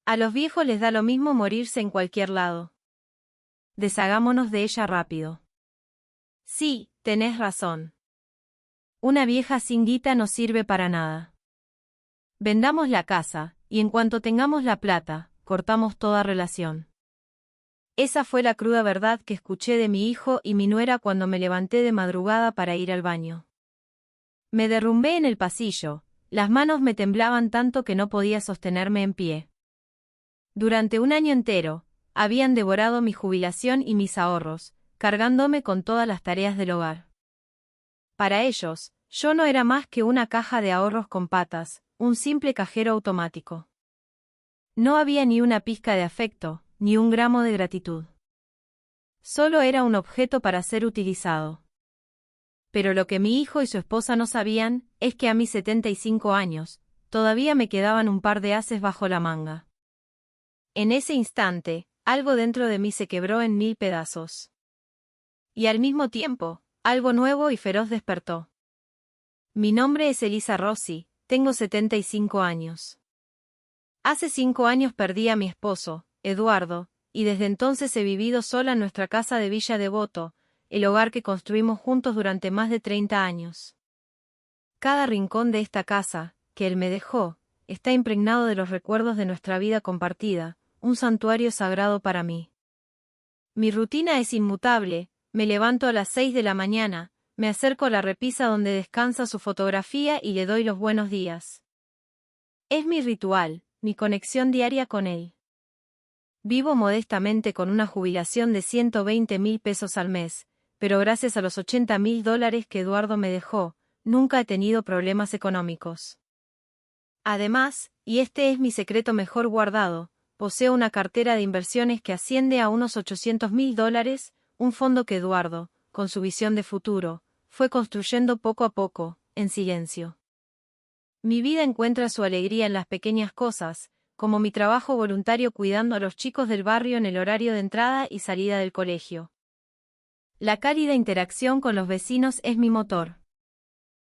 A los viejos les da lo mismo morirse en cualquier lado. Deshagámonos de ella rápido. Sí, tenés razón. Una vieja sin guita no sirve para nada. Vendamos la casa, y en cuanto tengamos la plata, cortamos toda relación. Esa fue la cruda verdad que escuché de mi hijo y mi nuera cuando me levanté de madrugada para ir al baño. Me derrumbé en el pasillo, las manos me temblaban tanto que no podía sostenerme en pie. Durante un año entero, habían devorado mi jubilación y mis ahorros, cargándome con todas las tareas del hogar. Para ellos, yo no era más que una caja de ahorros con patas, un simple cajero automático. No había ni una pizca de afecto, ni un gramo de gratitud. Solo era un objeto para ser utilizado. Pero lo que mi hijo y su esposa no sabían, es que a mis 75 años, todavía me quedaban un par de ases bajo la manga. En ese instante, algo dentro de mí se quebró en 1000 pedazos. Y al mismo tiempo, algo nuevo y feroz despertó. Mi nombre es Elisa Rossi, tengo 75 años. Hace 5 años perdí a mi esposo, Eduardo, y desde entonces he vivido sola en nuestra casa de Villa Devoto, el hogar que construimos juntos durante más de 30 años. Cada rincón de esta casa, que él me dejó, está impregnado de los recuerdos de nuestra vida compartida, un santuario sagrado para mí. Mi rutina es inmutable, me levanto a las 6 de la mañana, me acerco a la repisa donde descansa su fotografía y le doy los buenos días. Es mi ritual, mi conexión diaria con él. Vivo modestamente con una jubilación de 120.000 pesos al mes, pero gracias a los $80.000 que Eduardo me dejó, nunca he tenido problemas económicos. Además, y este es mi secreto mejor guardado, poseo una cartera de inversiones que asciende a unos $800.000, un fondo que Eduardo, con su visión de futuro, fue construyendo poco a poco, en silencio. Mi vida encuentra su alegría en las pequeñas cosas, como mi trabajo voluntario cuidando a los chicos del barrio en el horario de entrada y salida del colegio. La cálida interacción con los vecinos es mi motor.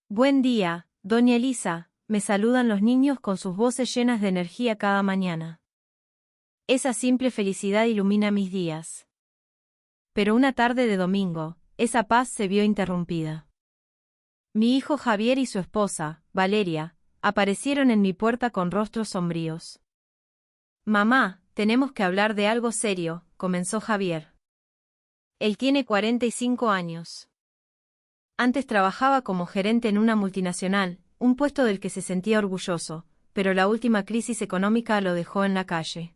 Buen día, doña Elisa, me saludan los niños con sus voces llenas de energía cada mañana. Esa simple felicidad ilumina mis días. Pero una tarde de domingo, esa paz se vio interrumpida. Mi hijo Javier y su esposa, Valeria, aparecieron en mi puerta con rostros sombríos. Mamá, tenemos que hablar de algo serio, comenzó Javier. Él tiene 45 años. Antes trabajaba como gerente en una multinacional, un puesto del que se sentía orgulloso, pero la última crisis económica lo dejó en la calle.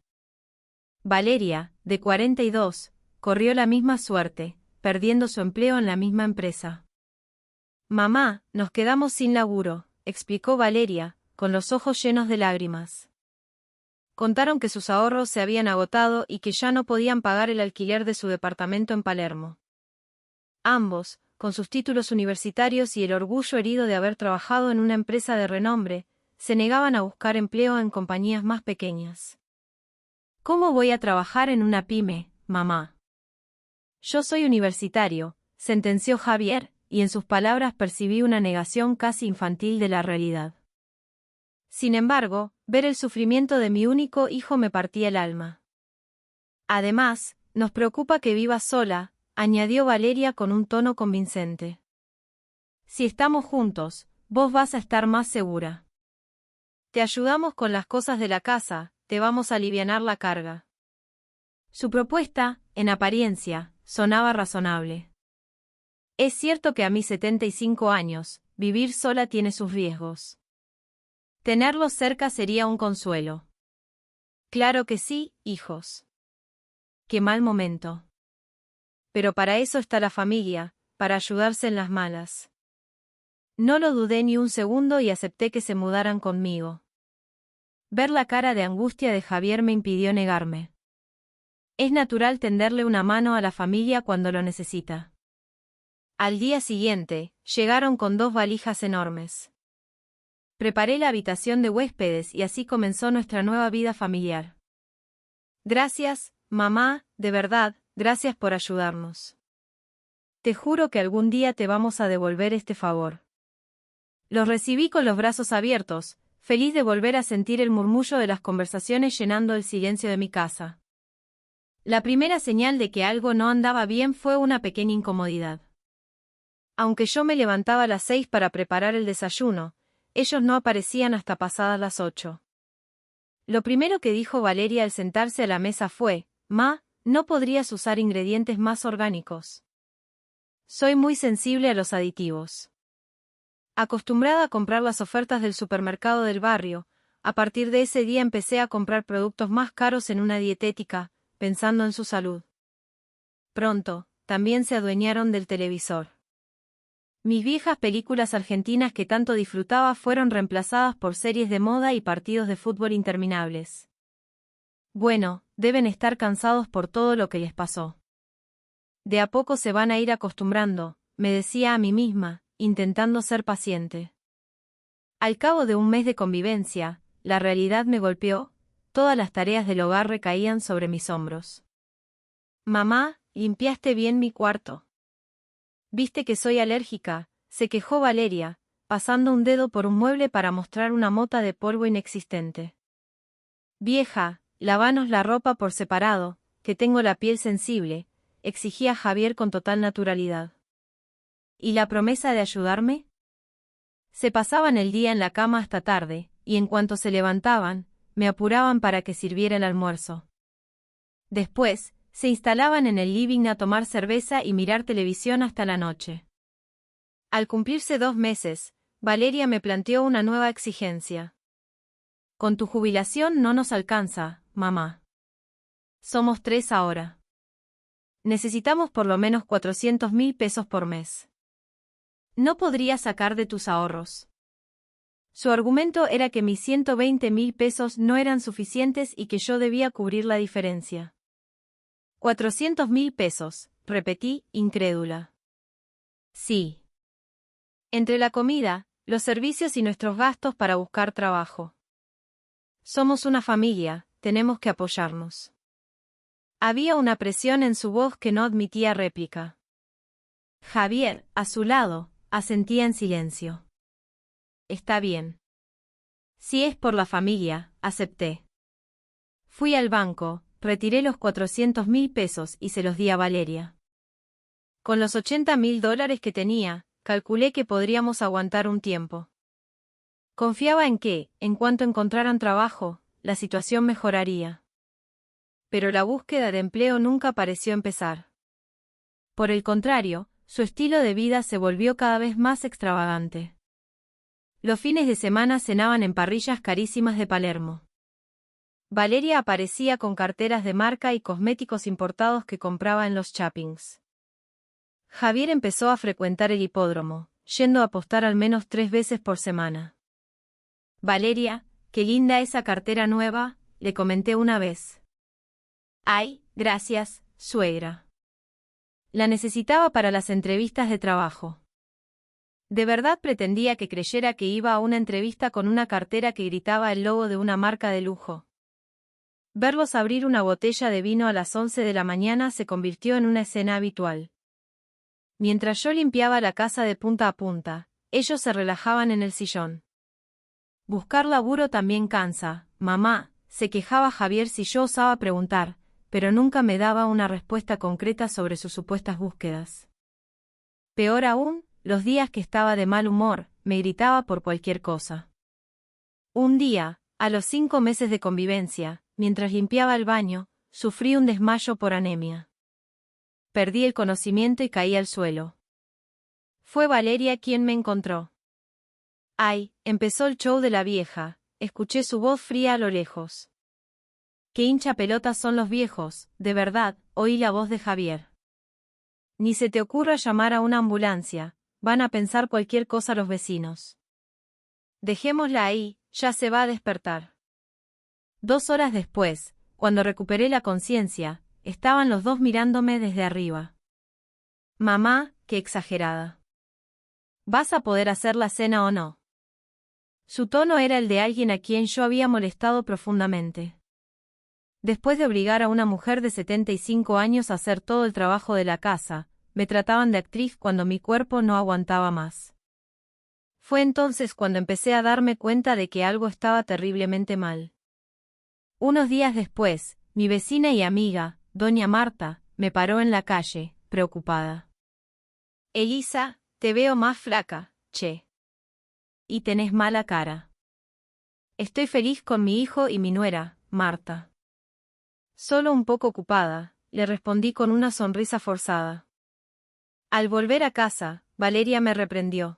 Valeria, de 42, corrió la misma suerte, perdiendo su empleo en la misma empresa. Mamá, nos quedamos sin laburo, explicó Valeria, con los ojos llenos de lágrimas. Contaron que sus ahorros se habían agotado y que ya no podían pagar el alquiler de su departamento en Palermo. Ambos, con sus títulos universitarios y el orgullo herido de haber trabajado en una empresa de renombre, se negaban a buscar empleo en compañías más pequeñas. ¿Cómo voy a trabajar en una pyme, mamá? Yo soy universitario, sentenció Javier, y en sus palabras percibí una negación casi infantil de la realidad. Sin embargo, ver el sufrimiento de mi único hijo me partía el alma. Además, nos preocupa que vivas sola, añadió Valeria con un tono convincente. Si estamos juntos, vos vas a estar más segura. Te ayudamos con las cosas de la casa, te vamos a alivianar la carga. Su propuesta, en apariencia, sonaba razonable. Es cierto que a mis 75 años, vivir sola tiene sus riesgos. Tenerlos cerca sería un consuelo. Claro que sí, hijos. Qué mal momento. Pero para eso está la familia, para ayudarse en las malas. No lo dudé ni un segundo y acepté que se mudaran conmigo. Ver la cara de angustia de Javier me impidió negarme. Es natural tenderle una mano a la familia cuando lo necesita. Al día siguiente, llegaron con 2 valijas enormes. Preparé la habitación de huéspedes y así comenzó nuestra nueva vida familiar. Gracias, mamá, de verdad, gracias por ayudarnos. Te juro que algún día te vamos a devolver este favor. Los recibí con los brazos abiertos, feliz de volver a sentir el murmullo de las conversaciones llenando el silencio de mi casa. La primera señal de que algo no andaba bien fue una pequeña incomodidad. Aunque yo me levantaba a las 6 para preparar el desayuno, ellos no aparecían hasta pasadas las 8. Lo primero que dijo Valeria al sentarse a la mesa fue: «Ma, ¿no podrías usar ingredientes más orgánicos? Soy muy sensible a los aditivos». Acostumbrada a comprar las ofertas del supermercado del barrio, a partir de ese día empecé a comprar productos más caros en una dietética, pensando en su salud. Pronto, también se adueñaron del televisor. Mis viejas películas argentinas que tanto disfrutaba fueron reemplazadas por series de moda y partidos de fútbol interminables. Bueno, deben estar cansados por todo lo que les pasó. De a poco se van a ir acostumbrando, me decía a mí misma, intentando ser paciente. Al cabo de un mes de convivencia, la realidad me golpeó, todas las tareas del hogar recaían sobre mis hombros. «Mamá, ¿limpiaste bien mi cuarto? ¿Viste que soy alérgica?», se quejó Valeria, pasando un dedo por un mueble para mostrar una mota de polvo inexistente. «Vieja, lávanos la ropa por separado, que tengo la piel sensible», exigía Javier con total naturalidad. ¿Y la promesa de ayudarme? Se pasaban el día en la cama hasta tarde, y en cuanto se levantaban, me apuraban para que sirviera el almuerzo. Después, se instalaban en el living a tomar cerveza y mirar televisión hasta la noche. Al cumplirse 2 meses, Valeria me planteó una nueva exigencia. «Con tu jubilación no nos alcanza, mamá. Somos 3 ahora. Necesitamos por lo menos 400.000 pesos por mes. ¿No podrías sacar de tus ahorros?». Su argumento era que mis 120.000 pesos no eran suficientes y que yo debía cubrir la diferencia. 400.000 pesos, repetí, incrédula. Sí. Entre la comida, los servicios y nuestros gastos para buscar trabajo. Somos una familia, tenemos que apoyarnos. Había una presión en su voz que no admitía réplica. Javier, a su lado, asentía en silencio. «Está bien. Si es por la familia», acepté. Fui al banco, retiré los 400.000 pesos y se los di a Valeria. Con los $80.000 que tenía, calculé que podríamos aguantar un tiempo. Confiaba en que, en cuanto encontraran trabajo, la situación mejoraría. Pero la búsqueda de empleo nunca pareció empezar. Por el contrario, su estilo de vida se volvió cada vez más extravagante. Los fines de semana cenaban en parrillas carísimas de Palermo. Valeria aparecía con carteras de marca y cosméticos importados que compraba en los shoppings. Javier empezó a frecuentar el hipódromo, yendo a apostar al menos 3 veces por semana. «Valeria, qué linda esa cartera nueva», le comenté una vez. «Ay, gracias, suegra. La necesitaba para las entrevistas de trabajo». De verdad pretendía que creyera que iba a una entrevista con una cartera que gritaba el logo de una marca de lujo. Verlos abrir una botella de vino a las 11 de la mañana se convirtió en una escena habitual. Mientras yo limpiaba la casa de punta a punta, ellos se relajaban en el sillón. «Buscar laburo también cansa, mamá», se quejaba Javier si yo osaba preguntar, pero nunca me daba una respuesta concreta sobre sus supuestas búsquedas. Peor aún, los días que estaba de mal humor, me gritaba por cualquier cosa. Un día, a los 5 meses de convivencia, mientras limpiaba el baño, sufrí un desmayo por anemia. Perdí el conocimiento y caí al suelo. Fue Valeria quien me encontró. «Ay», empezó el show de la vieja, escuché su voz fría a lo lejos. «Qué hincha pelotas son los viejos», de verdad, oí la voz de Javier. «Ni se te ocurra llamar a una ambulancia, van a pensar cualquier cosa los vecinos. Dejémosla ahí, ya se va a despertar». 2 horas después, cuando recuperé la conciencia, estaban los dos mirándome desde arriba. «Mamá, qué exagerada. ¿Vas a poder hacer la cena o no?». Su tono era el de alguien a quien yo había molestado profundamente. Después de obligar a una mujer de 75 años a hacer todo el trabajo de la casa, me trataban de actriz cuando mi cuerpo no aguantaba más. Fue entonces cuando empecé a darme cuenta de que algo estaba terriblemente mal. Unos días después, mi vecina y amiga, doña Marta, me paró en la calle, preocupada. Elisa, te veo más flaca, che. Y tenés mala cara. Estoy feliz con mi hijo y mi nuera, Marta. Solo un poco ocupada, le respondí con una sonrisa forzada. Al volver a casa, Valeria me reprendió.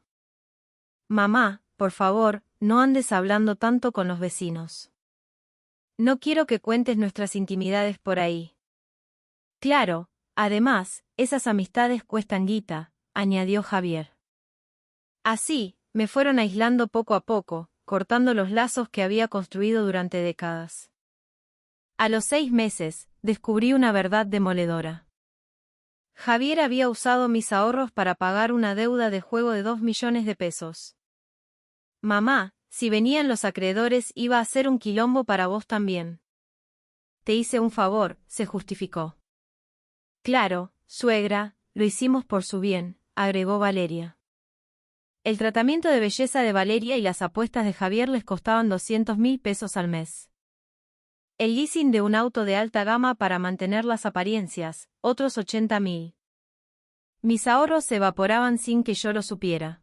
Mamá, por favor, no andes hablando tanto con los vecinos. No quiero que cuentes nuestras intimidades por ahí. Claro, además, esas amistades cuestan guita, añadió Javier. Así, me fueron aislando poco a poco, cortando los lazos que había construido durante décadas. A los 6 meses, descubrí una verdad demoledora. Javier había usado mis ahorros para pagar una deuda de juego de 2 millones de pesos. Mamá, si venían los acreedores iba a ser un quilombo para vos también. Te hice un favor, se justificó. Claro, suegra, lo hicimos por su bien, agregó Valeria. El tratamiento de belleza de Valeria y las apuestas de Javier les costaban 200.000 pesos al mes. El leasing de un auto de alta gama para mantener las apariencias, otros 80.000. Mis ahorros se evaporaban sin que yo lo supiera.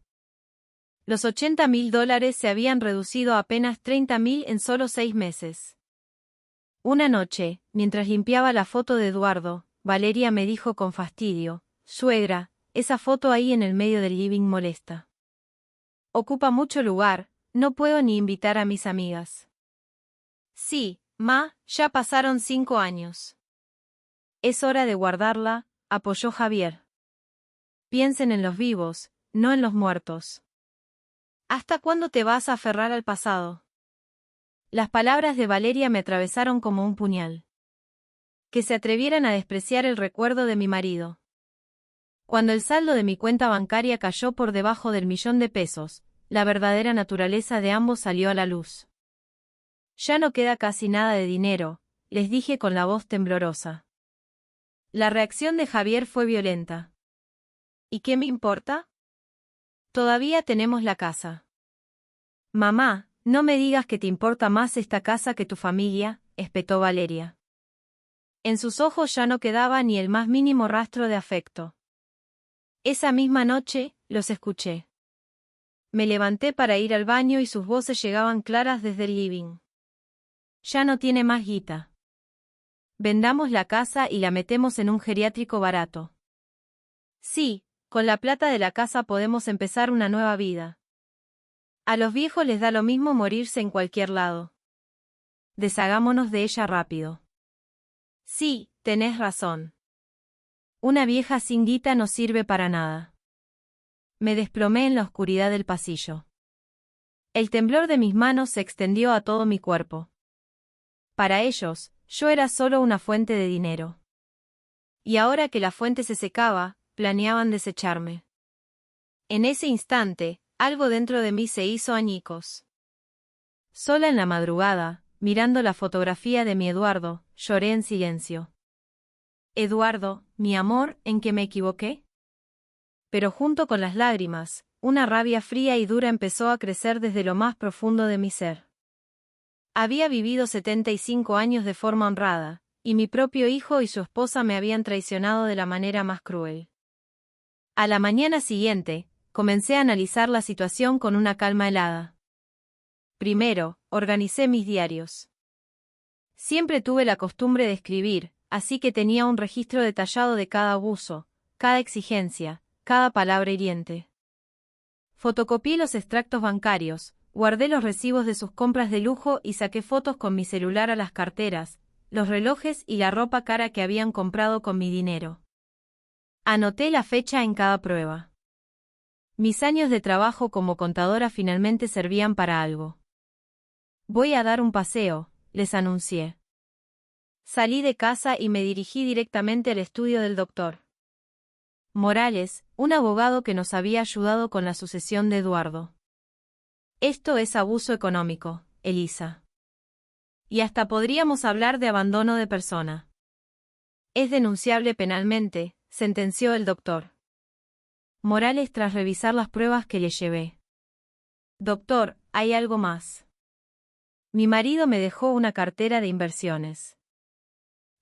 Los $80.000 se habían reducido a apenas 30.000 en solo 6 meses. Una noche, mientras limpiaba la foto de Eduardo, Valeria me dijo con fastidio, suegra, esa foto ahí en el medio del living molesta. Ocupa mucho lugar, no puedo ni invitar a mis amigas. Sí, ma, ya pasaron 5 años. Es hora de guardarla, apoyó Javier. Piensen en los vivos, no en los muertos. ¿Hasta cuándo te vas a aferrar al pasado? Las palabras de Valeria me atravesaron como un puñal. Que se atrevieran a despreciar el recuerdo de mi marido. Cuando el saldo de mi cuenta bancaria cayó por debajo del $1.000.000, la verdadera naturaleza de ambos salió a la luz. Ya no queda casi nada de dinero, les dije con la voz temblorosa. La reacción de Javier fue violenta. ¿Y qué me importa? Todavía tenemos la casa. Mamá, no me digas que te importa más esta casa que tu familia, espetó Valeria. En sus ojos ya no quedaba ni el más mínimo rastro de afecto. Esa misma noche, los escuché. Me levanté para ir al baño y sus voces llegaban claras desde el living. Ya no tiene más guita. Vendamos la casa y la metemos en un geriátrico barato. Sí, con la plata de la casa podemos empezar una nueva vida. A los viejos les da lo mismo morirse en cualquier lado. Deshagámonos de ella rápido. Sí, tenés razón. Una vieja sin guita no sirve para nada. Me desplomé en la oscuridad del pasillo. El temblor de mis manos se extendió a todo mi cuerpo. Para ellos, yo era solo una fuente de dinero. Y ahora que la fuente se secaba, planeaban desecharme. En ese instante, algo dentro de mí se hizo añicos. Sola en la madrugada, mirando la fotografía de mi Eduardo, lloré en silencio. Eduardo, mi amor, ¿en qué me equivoqué? Pero junto con las lágrimas, una rabia fría y dura empezó a crecer desde lo más profundo de mi ser. Había vivido 75 años de forma honrada, y mi propio hijo y su esposa me habían traicionado de la manera más cruel. A la mañana siguiente, comencé a analizar la situación con una calma helada. Primero, organicé mis diarios. Siempre tuve la costumbre de escribir, así que tenía un registro detallado de cada abuso, cada exigencia, cada palabra hiriente. Fotocopié los extractos bancarios, guardé los recibos de sus compras de lujo y saqué fotos con mi celular a las carteras, los relojes y la ropa cara que habían comprado con mi dinero. Anoté la fecha en cada prueba. Mis años de trabajo como contadora finalmente servían para algo. Voy a dar un paseo, les anuncié. Salí de casa y me dirigí directamente al estudio del doctor Morales, un abogado que nos había ayudado con la sucesión de Eduardo. Esto es abuso económico, Elisa. Y hasta podríamos hablar de abandono de persona. Es denunciable penalmente, sentenció el doctor Morales tras revisar las pruebas que le llevé. Doctor, hay algo más. Mi marido me dejó una cartera de inversiones.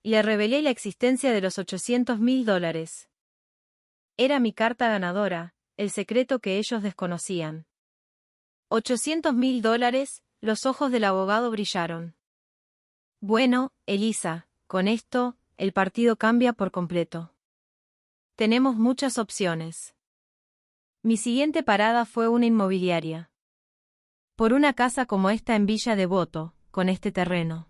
Le revelé la existencia de los $800.000. Era mi carta ganadora, el secreto que ellos desconocían. $800.000, los ojos del abogado brillaron. Bueno, Elisa, con esto, el partido cambia por completo. Tenemos muchas opciones. Mi siguiente parada fue una inmobiliaria. Por una casa como esta en Villa Devoto, con este terreno.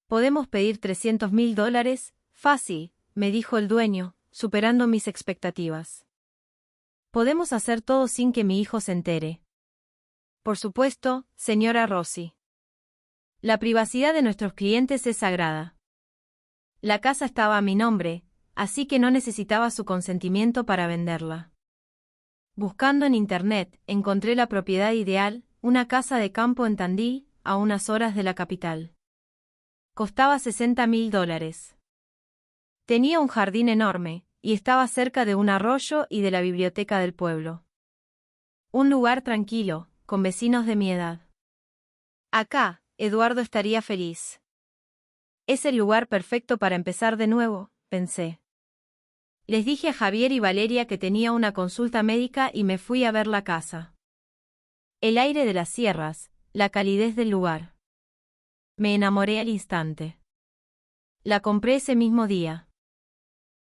Podemos pedir $300.000, fácil, me dijo el dueño, superando mis expectativas. Podemos hacer todo sin que mi hijo se entere. Por supuesto, señora Rossi. La privacidad de nuestros clientes es sagrada. La casa estaba a mi nombre, así que no necesitaba su consentimiento para venderla. Buscando en internet, encontré la propiedad ideal, una casa de campo en Tandil, a unas horas de la capital. Costaba $60.000. Tenía un jardín enorme, y estaba cerca de un arroyo y de la biblioteca del pueblo. Un lugar tranquilo, con vecinos de mi edad. Acá, Eduardo estaría feliz. Es el lugar perfecto para empezar de nuevo, pensé. Les dije a Javier y Valeria que tenía una consulta médica y me fui a ver la casa. El aire de las sierras, la calidez del lugar. Me enamoré al instante. La compré ese mismo día.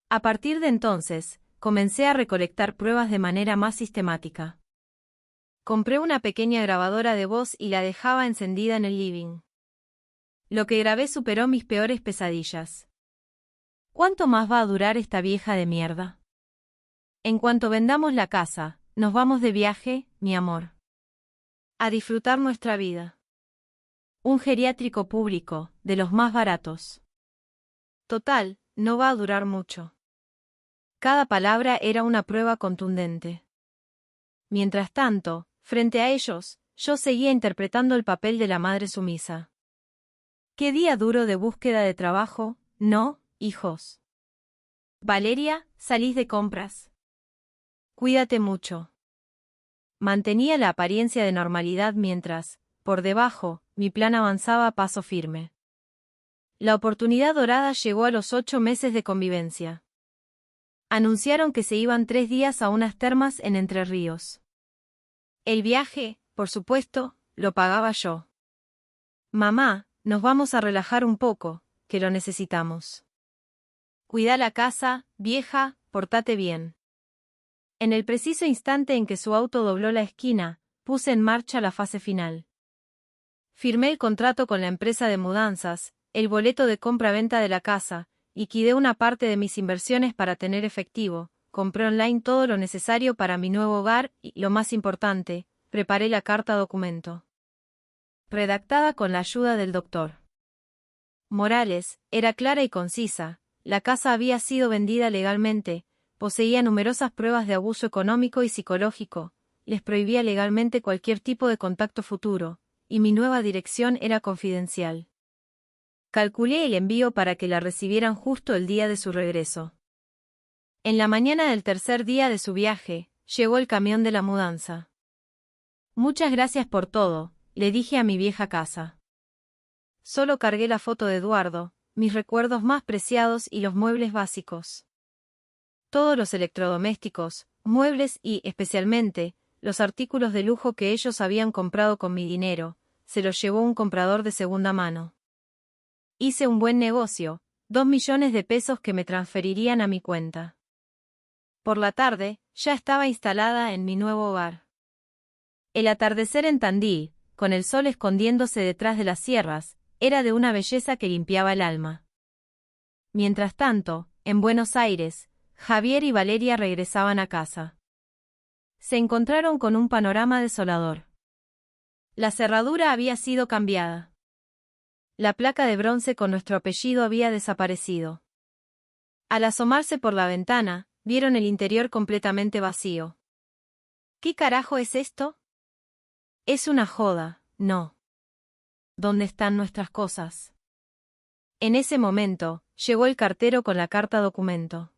A partir de entonces, comencé a recolectar pruebas de manera más sistemática. Compré una pequeña grabadora de voz y la dejaba encendida en el living. Lo que grabé superó mis peores pesadillas. ¿Cuánto más va a durar esta vieja de mierda? En cuanto vendamos la casa, nos vamos de viaje, mi amor. A disfrutar nuestra vida. Un geriátrico público, de los más baratos. Total, no va a durar mucho. Cada palabra era una prueba contundente. Mientras tanto, frente a ellos, yo seguía interpretando el papel de la madre sumisa. Qué día duro de búsqueda de trabajo, ¿no, hijos? Valeria, salís de compras. Cuídate mucho. Mantenía la apariencia de normalidad mientras, por debajo, mi plan avanzaba a paso firme. La oportunidad dorada llegó a los 8 meses de convivencia. Anunciaron que se iban 3 días a unas termas en Entre Ríos. El viaje, por supuesto, lo pagaba yo. Mamá, nos vamos a relajar un poco, que lo necesitamos. Cuida la casa, vieja, portate bien. En el preciso instante en que su auto dobló la esquina, puse en marcha la fase final. Firmé el contrato con la empresa de mudanzas, el boleto de compra-venta de la casa, liquidé una parte de mis inversiones para tener efectivo, compré online todo lo necesario para mi nuevo hogar y, lo más importante, preparé la carta documento. Redactada con la ayuda del doctor Morales, era clara y concisa. La casa había sido vendida legalmente, poseía numerosas pruebas de abuso económico y psicológico, les prohibía legalmente cualquier tipo de contacto futuro, y mi nueva dirección era confidencial. Calculé el envío para que la recibieran justo el día de su regreso. En la mañana del tercer día de su viaje, llegó el camión de la mudanza. Muchas gracias por todo, le dije a mi vieja casa. Solo cargué la foto de Eduardo, mis recuerdos más preciados y los muebles básicos. Todos los electrodomésticos, muebles y, especialmente, los artículos de lujo que ellos habían comprado con mi dinero, se los llevó un comprador de segunda mano. Hice un buen negocio, 2 millones de pesos que me transferirían a mi cuenta. Por la tarde, ya estaba instalada en mi nuevo hogar. El atardecer en Tandil, con el sol escondiéndose detrás de las sierras, era de una belleza que limpiaba el alma. Mientras tanto, en Buenos Aires, Javier y Valeria regresaban a casa. Se encontraron con un panorama desolador. La cerradura había sido cambiada. La placa de bronce con nuestro apellido había desaparecido. Al asomarse por la ventana, vieron el interior completamente vacío. ¿Qué carajo es esto? Es una joda, ¿no? ¿Dónde están nuestras cosas? En ese momento, llegó el cartero con la carta documento.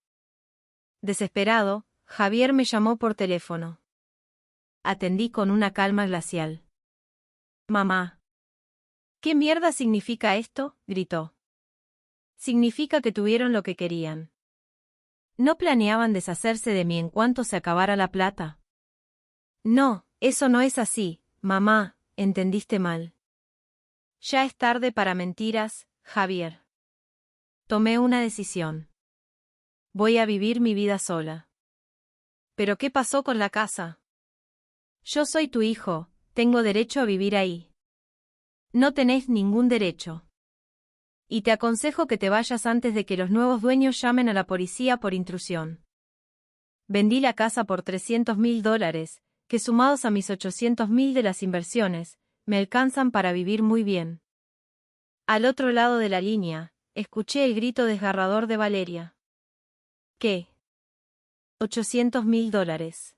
Desesperado, Javier me llamó por teléfono. atendí con una calma glacial. Mamá. ¿Qué mierda significa esto? Gritó. Significa que tuvieron lo que querían. ¿No planeaban deshacerse de mí en cuanto se acabara la plata? No, eso no es así, mamá, entendiste mal. Ya es tarde para mentiras, Javier. Tomé una decisión. Voy a vivir mi vida sola. ¿Pero qué pasó con la casa? Yo soy tu hijo, tengo derecho a vivir ahí. No tenés ningún derecho. Y te aconsejo que te vayas antes de que los nuevos dueños llamen a la policía por intrusión. Vendí la casa por $300.000, que sumados a mis 800.000 de las inversiones, me alcanzan para vivir muy bien. Al otro lado de la línea, escuché el grito desgarrador de Valeria. ¿Qué? $800.000.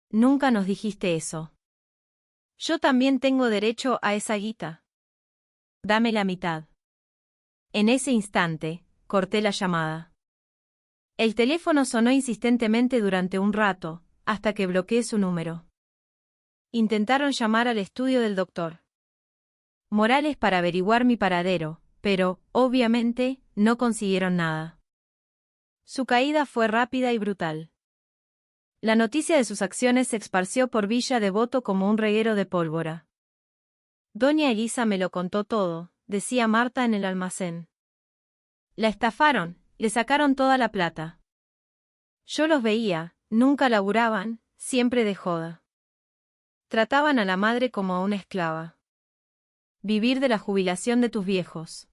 Nunca nos dijiste eso. Yo también tengo derecho a esa guita. Dame la mitad. En ese instante, corté la llamada. El teléfono sonó insistentemente durante un rato, hasta que bloqueé su número. Intentaron llamar al estudio del doctor Morales para averiguar mi paradero, pero, obviamente, no consiguieron nada. Su caída fue rápida y brutal. La noticia de sus acciones se esparció por Villa Devoto como un reguero de pólvora. Doña Elisa me lo contó todo, decía Marta en el almacén. La estafaron, le sacaron toda la plata. Yo los veía, nunca laburaban, siempre de joda. Trataban a la madre como a una esclava. Vivir de la jubilación de tus viejos.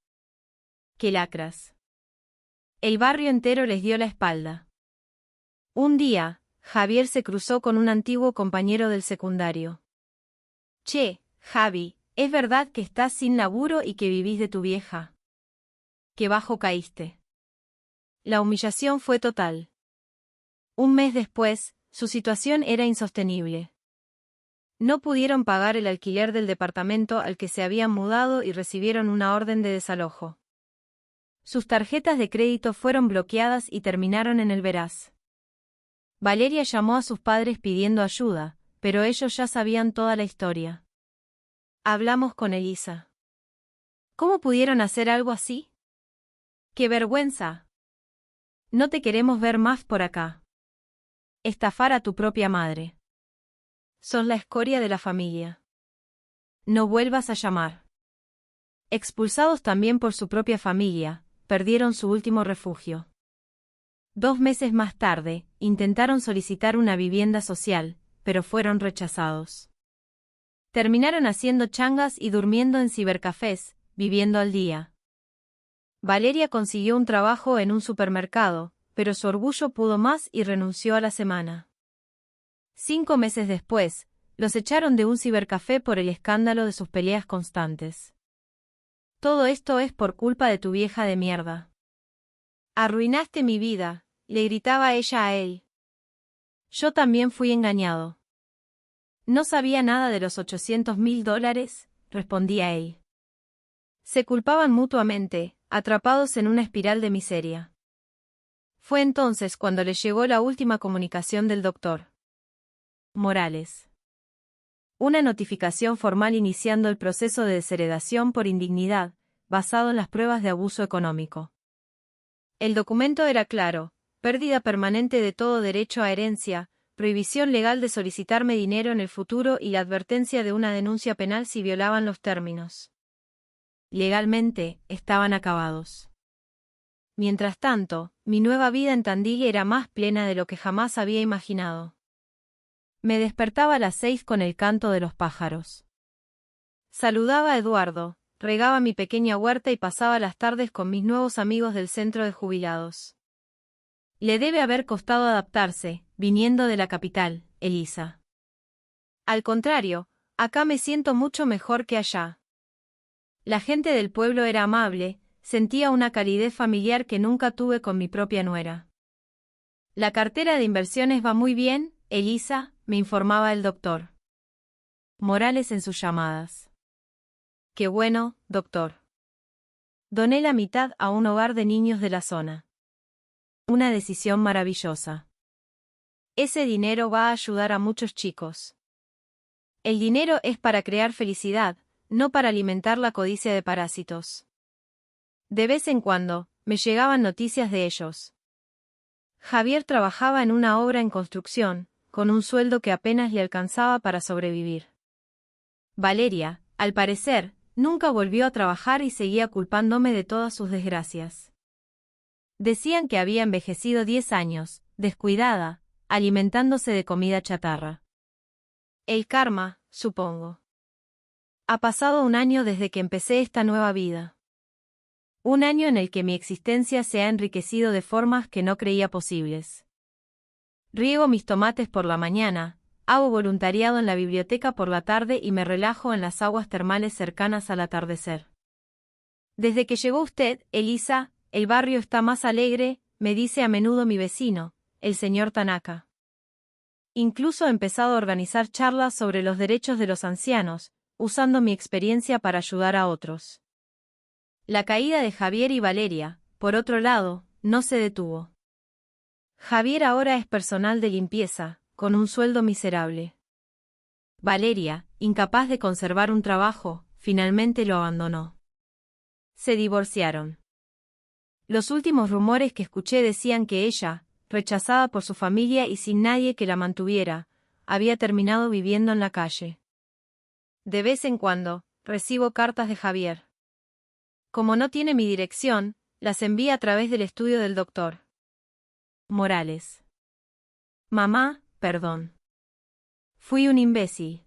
¡Qué lacras! El barrio entero les dio la espalda. Un día, Javier se cruzó con un antiguo compañero del secundario. Che, Javi, ¿es verdad que estás sin laburo y que vivís de tu vieja? Qué bajo caíste. La humillación fue total. Un mes después, su situación era insostenible. No pudieron pagar el alquiler del departamento al que se habían mudado y recibieron una orden de desalojo. Sus tarjetas de crédito fueron bloqueadas y terminaron en el veraz. Valeria llamó a sus padres pidiendo ayuda, pero ellos ya sabían toda la historia. Hablamos con Elisa. ¿Cómo pudieron hacer algo así? ¡Qué vergüenza! No te queremos ver más por acá. Estafar a tu propia madre. Son la escoria de la familia. No vuelvas a llamar. Expulsados también por su propia familia, perdieron su último refugio. 2 meses más tarde, intentaron solicitar una vivienda social, pero fueron rechazados. Terminaron haciendo changas y durmiendo en cibercafés, viviendo al día. Valeria consiguió un trabajo en un supermercado, pero su orgullo pudo más y renunció a la semana. 5 meses después, los echaron de un cibercafé por el escándalo de sus peleas constantes. Todo esto es por culpa de tu vieja de mierda. Arruinaste mi vida, le gritaba ella a él. Yo también fui engañado. No sabía nada de los $800.000, respondía él. Se culpaban mutuamente, atrapados en una espiral de miseria. Fue entonces cuando le llegó la última comunicación del doctor Morales. Una notificación formal iniciando el proceso de desheredación por indignidad, basado en las pruebas de abuso económico. El documento era claro: pérdida permanente de todo derecho a herencia, prohibición legal de solicitarme dinero en el futuro y la advertencia de una denuncia penal si violaban los términos. Legalmente, estaban acabados. Mientras tanto, mi nueva vida en Tandil era más plena de lo que jamás había imaginado. Me despertaba a las 6 con el canto de los pájaros. Saludaba a Eduardo, regaba mi pequeña huerta y pasaba las tardes con mis nuevos amigos del centro de jubilados. Le debe haber costado adaptarse, viniendo de la capital, Elisa. Al contrario, acá me siento mucho mejor que allá. La gente del pueblo era amable, sentía una calidez familiar que nunca tuve con mi propia nuera. La cartera de inversiones va muy bien, Elisa, me informaba el doctor Morales en sus llamadas. Qué bueno, doctor. Doné la mitad a un hogar de niños de la zona. Una decisión maravillosa. Ese dinero va a ayudar a muchos chicos. El dinero es para crear felicidad, no para alimentar la codicia de parásitos. De vez en cuando, me llegaban noticias de ellos. Javier trabajaba en una obra en construcción, con un sueldo que apenas le alcanzaba para sobrevivir. Valeria, al parecer, nunca volvió a trabajar y seguía culpándome de todas sus desgracias. Decían que había envejecido 10 años, descuidada, alimentándose de comida chatarra. El karma, supongo. Ha pasado un año desde que empecé esta nueva vida. Un año en el que mi existencia se ha enriquecido de formas que no creía posibles. Riego mis tomates por la mañana, hago voluntariado en la biblioteca por la tarde y me relajo en las aguas termales cercanas al atardecer. Desde que llegó usted, Elisa, el barrio está más alegre, me dice a menudo mi vecino, el señor Tanaka. Incluso he empezado a organizar charlas sobre los derechos de los ancianos, usando mi experiencia para ayudar a otros. La caída de Javier y Valeria, por otro lado, no se detuvo. Javier ahora es personal de limpieza, con un sueldo miserable. Valeria, incapaz de conservar un trabajo, finalmente lo abandonó. Se divorciaron. Los últimos rumores que escuché decían que ella, rechazada por su familia y sin nadie que la mantuviera, había terminado viviendo en la calle. De vez en cuando, recibo cartas de Javier. Como no tiene mi dirección, las envía a través del estudio del doctor Morales. Mamá, perdón. Fui un imbécil.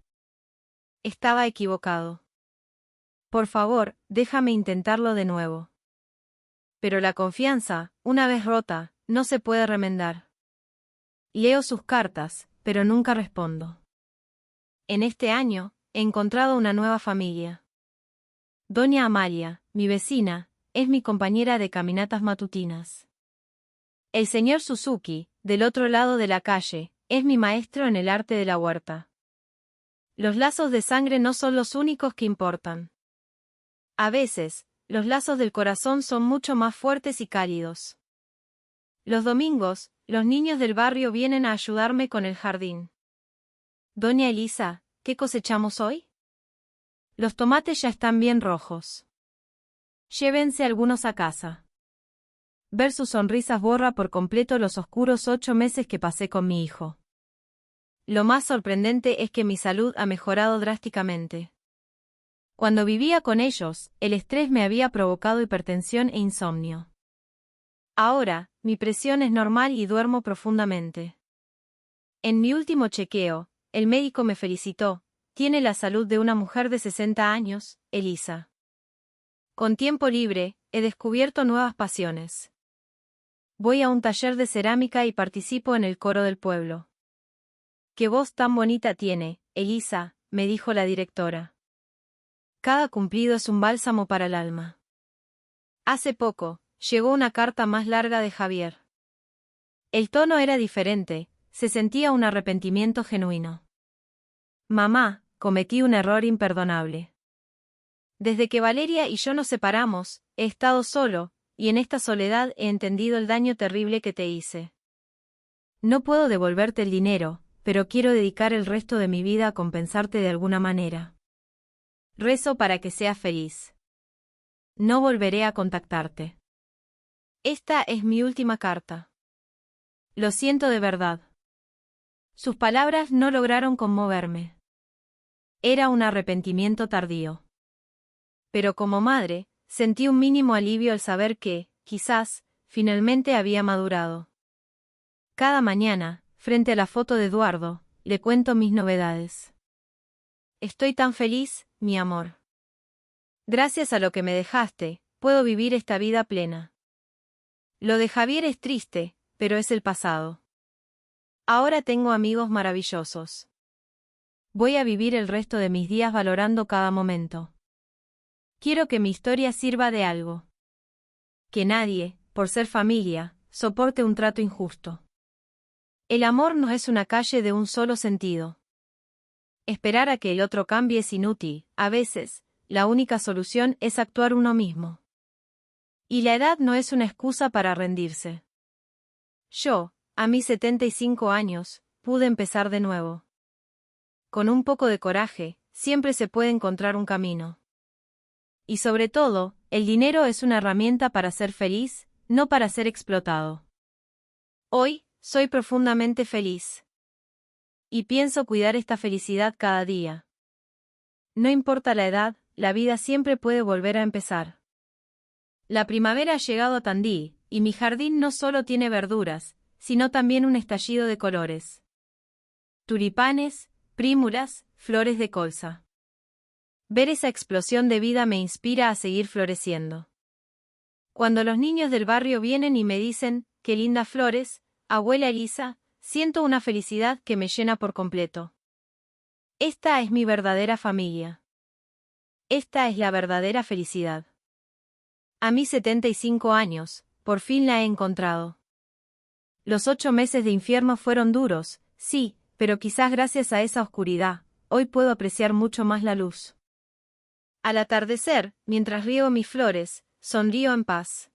Estaba equivocado. Por favor, déjame intentarlo de nuevo. Pero la confianza, una vez rota, no se puede remendar. Leo sus cartas, pero nunca respondo. En este año, he encontrado una nueva familia. Doña Amalia, mi vecina, es mi compañera de caminatas matutinas. El señor Suzuki, del otro lado de la calle, es mi maestro en el arte de la huerta. Los lazos de sangre no son los únicos que importan. A veces, los lazos del corazón son mucho más fuertes y cálidos. Los domingos, los niños del barrio vienen a ayudarme con el jardín. Doña Elisa, ¿qué cosechamos hoy? Los tomates ya están bien rojos. Llévense algunos a casa. Ver sus sonrisas borra por completo los oscuros 8 meses que pasé con mi hijo. Lo más sorprendente es que mi salud ha mejorado drásticamente. Cuando vivía con ellos, el estrés me había provocado hipertensión e insomnio. Ahora, mi presión es normal y duermo profundamente. En mi último chequeo, el médico me felicitó. Tiene la salud de una mujer de 60 años, Elisa. Con tiempo libre, he descubierto nuevas pasiones. Voy a un taller de cerámica y participo en el coro del pueblo. «Qué voz tan bonita tiene, Elisa», me dijo la directora. Cada cumplido es un bálsamo para el alma. Hace poco, llegó una carta más larga de Javier. El tono era diferente, se sentía un arrepentimiento genuino. Mamá, cometí un error imperdonable. Desde que Valeria y yo nos separamos, he estado solo, y en esta soledad he entendido el daño terrible que te hice. No puedo devolverte el dinero, pero quiero dedicar el resto de mi vida a compensarte de alguna manera. Rezo para que seas feliz. No volveré a contactarte. Esta es mi última carta. Lo siento de verdad. Sus palabras no lograron conmoverme. Era un arrepentimiento tardío. Pero como madre, sentí un mínimo alivio al saber que, quizás, finalmente había madurado. Cada mañana, frente a la foto de Eduardo, le cuento mis novedades. Estoy tan feliz, mi amor. Gracias a lo que me dejaste, puedo vivir esta vida plena. Lo de Javier es triste, pero es el pasado. Ahora tengo amigos maravillosos. Voy a vivir el resto de mis días valorando cada momento. Quiero que mi historia sirva de algo. Que nadie, por ser familia, soporte un trato injusto. El amor no es una calle de un solo sentido. Esperar a que el otro cambie es inútil, a veces, la única solución es actuar uno mismo. Y la edad no es una excusa para rendirse. Yo, A mis 75 años, pude empezar de nuevo. Con un poco de coraje, siempre se puede encontrar un camino. Y sobre todo, el dinero es una herramienta para ser feliz, no para ser explotado. Hoy, soy profundamente feliz. Y pienso cuidar esta felicidad cada día. No importa la edad, la vida siempre puede volver a empezar. La primavera ha llegado a Tandil, y mi jardín no solo tiene verduras, sino también un estallido de colores. Tulipanes, prímulas, flores de colza. Ver esa explosión de vida me inspira a seguir floreciendo. Cuando los niños del barrio vienen y me dicen, qué lindas flores, abuela Elisa, siento una felicidad que me llena por completo. Esta es mi verdadera familia. Esta es la verdadera felicidad. A mis 75 años, por fin la he encontrado. Los 8 meses de infierno fueron duros, sí, pero quizás gracias a esa oscuridad, hoy puedo apreciar mucho más la luz. Al atardecer, mientras riego mis flores, sonrío en paz.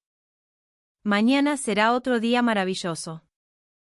Mañana será otro día maravilloso.